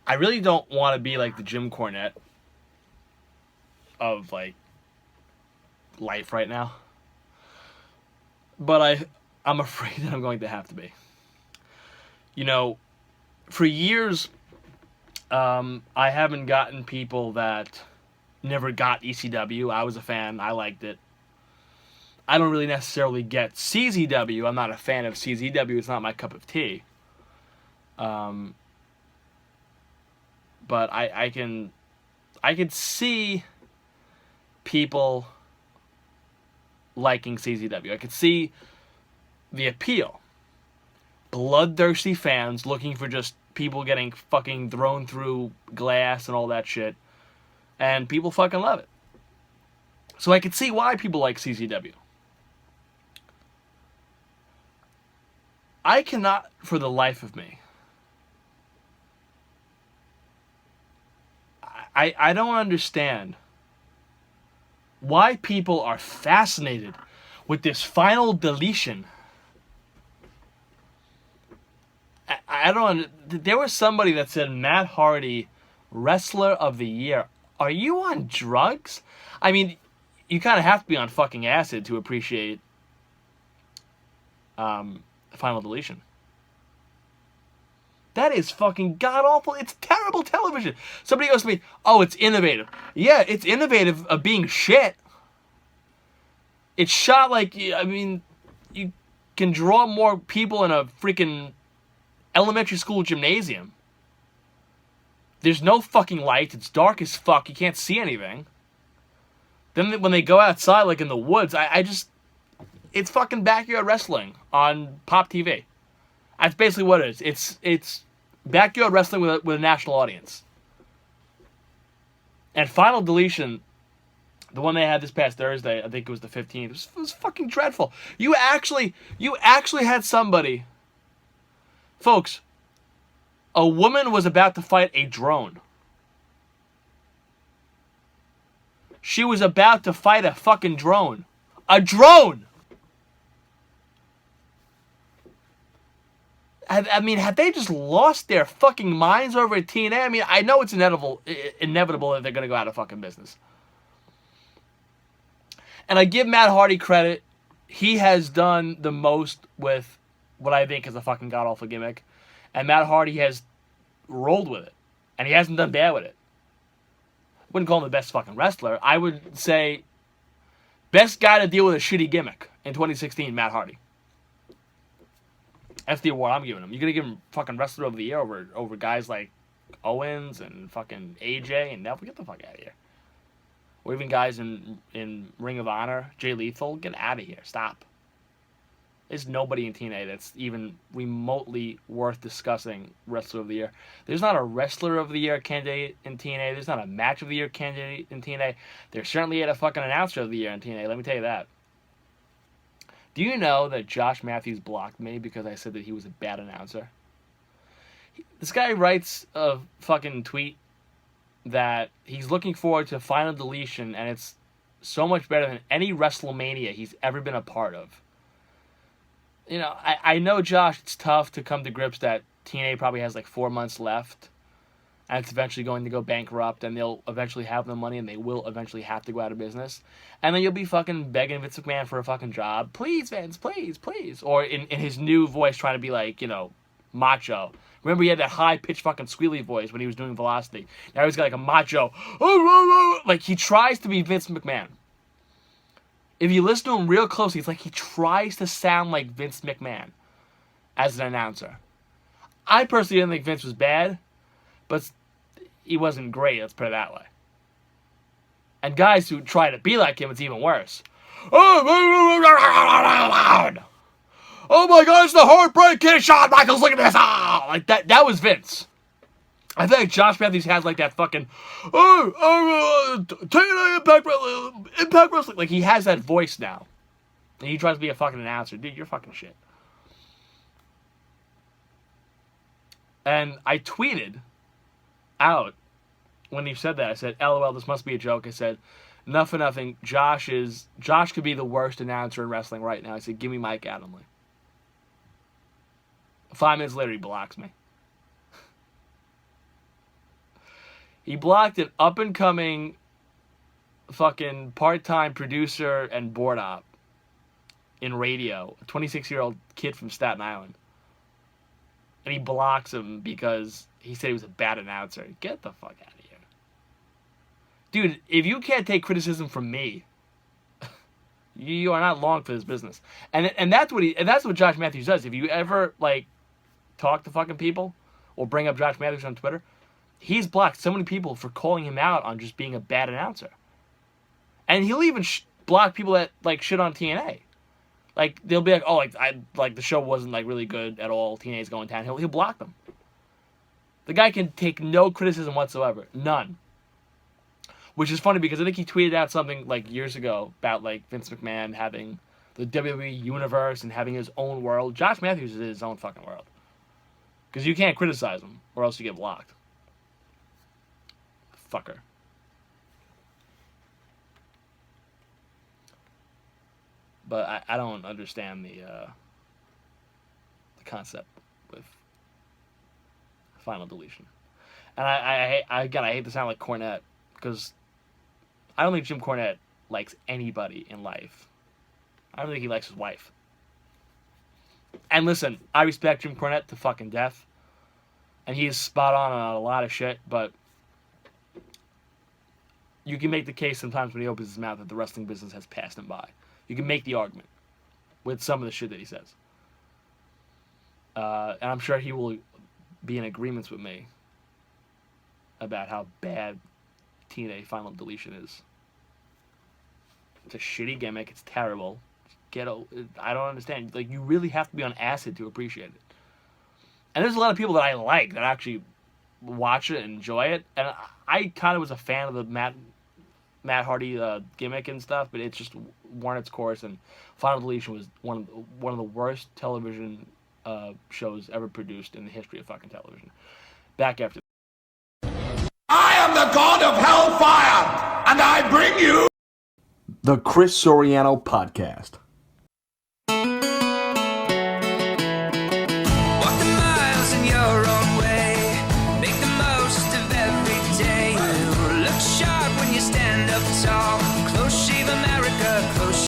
I really don't want to be like the Jim Cornette of like life right now, but I'm afraid that I'm going to have to be. You know, for years, I haven't gotten people that never got ECW. I was a fan. I liked it. I don't really necessarily get CZW. I'm not a fan of CZW. It's not my cup of tea. Um, but I can see people liking CZW. I could see the appeal. Bloodthirsty fans looking for just people getting fucking thrown through glass and all that shit. And people fucking love it. So I could see why people like CZW. I cannot, for the life of me, I don't understand why people are fascinated with this final deletion. I don't. There was somebody that said Matt Hardy, wrestler of the year. Are you on drugs? I mean, you kind of have to be on fucking acid to appreciate Final Deletion. That is fucking god awful. It's terrible television. Somebody goes to me, "Oh, it's innovative." Yeah, it's innovative of being shit. It's shot like, I mean, you can draw more people in a freaking elementary school gymnasium. There's no fucking light. It's dark as fuck. You can't see anything. Then when they go outside, like in the woods, I just... It's fucking backyard wrestling on Pop TV. That's basically what it is. It's backyard wrestling with a national audience. And Final Deletion, the one they had this past Thursday, I think it was the 15th, it was fucking dreadful. You actually had somebody... Folks, a woman was about to fight a drone. She was about to fight a fucking drone. A drone! I mean, have they just lost their fucking minds over at TNA? I mean, I know it's inevitable that they're going to go out of fucking business. And I give Matt Hardy credit. He has done the most with what I think is a fucking god-awful gimmick. And Matt Hardy has rolled with it. And he hasn't done bad with it. Wouldn't call him the best fucking wrestler. I would say best guy to deal with a shitty gimmick in 2016, Matt Hardy. That's the award I'm giving him. You're going to give him fucking Wrestler of the Year over guys like Owens and fucking AJ and Neville? Get the fuck out of here. Or even guys in Ring of Honor, Jay Lethal. Get out of here. Stop. There's nobody in TNA that's even remotely worth discussing Wrestler of the Year. There's not a Wrestler of the Year candidate in TNA. There's not a Match of the Year candidate in TNA. There certainly ain't a fucking Announcer of the Year in TNA. Let me tell you that. Do you know that Josh Matthews blocked me because I said that he was a bad announcer? This guy writes a fucking tweet that he's looking forward to Final Deletion and it's so much better than any WrestleMania he's ever been a part of. You know, I know, Josh, it's tough to come to grips that TNA probably has like 4 months left and it's eventually going to go bankrupt and they'll eventually have the money and they will eventually have to go out of business. And then you'll be fucking begging Vince McMahon for a fucking job. Please, Vince, please, please. Or in his new voice trying to be like, you know, macho. Remember he had that high-pitched fucking squealy voice when he was doing Velocity. Now he's got like a macho. Like he tries to be Vince McMahon. If you listen to him real closely, it's like he tries to sound like Vince McMahon as an announcer. I personally didn't think Vince was bad, but he wasn't great, let's put it that way. And guys who try to be like him, it's even worse. Oh my God, it's the Heartbreak Kid, Shawn Michaels, look at this! Ah! Like that was Vince. I think Josh Matthews has like that fucking TNA Impact Wrestling. Like he has that voice now. And he tries to be a fucking announcer. Dude, you're fucking shit. And I tweeted out when he said that. I said, LOL, this must be a joke. I said, nothing, nothing. Josh could be the worst announcer in wrestling right now. I said, give me Mike Adamle. 5 minutes later, he blocks me. He blocked an up-and-coming fucking part-time producer and board op in radio, a 26-year-old kid from Staten Island. And he blocks him because he said he was a bad announcer. Get the fuck out of here. Dude, if you can't take criticism from me, you are not long for this business. And that's what Josh Matthews does. If you ever like talk to fucking people or bring up Josh Matthews on Twitter, he's blocked so many people for calling him out on just being a bad announcer. And he'll even block people that like shit on TNA. Like they'll be like, "Oh, like the show wasn't like really good at all. TNA's going down." He'll block them. The guy can take no criticism whatsoever, none. Which is funny because I think he tweeted out something like years ago about like Vince McMahon having the WWE universe and having his own world. Josh Matthews is in his own fucking world. Because you can't criticize him or else you get blocked. Fucker. But I don't understand the concept with Final Deletion. And I hate to sound like Cornette, because I don't think Jim Cornette likes anybody in life. I don't think he likes his wife. And listen, I respect Jim Cornette to fucking death. And he is spot on a lot of shit, but you can make the case sometimes when he opens his mouth that the wrestling business has passed him by. You can make the argument with some of the shit that he says. And I'm sure he will be in agreement with me about how bad TNA Final Deletion is. It's a shitty gimmick. It's terrible. I don't understand. Like, you really have to be on acid to appreciate it. And there's a lot of people that I like that actually watch it and enjoy it. And I kind of was a fan of the Matt Hardy gimmick and stuff, but it just won its course, and Final Deletion was one of the worst television shows ever produced in the history of fucking television. Back after. I am the god of hellfire, and I bring you the Chris Soriano Podcast.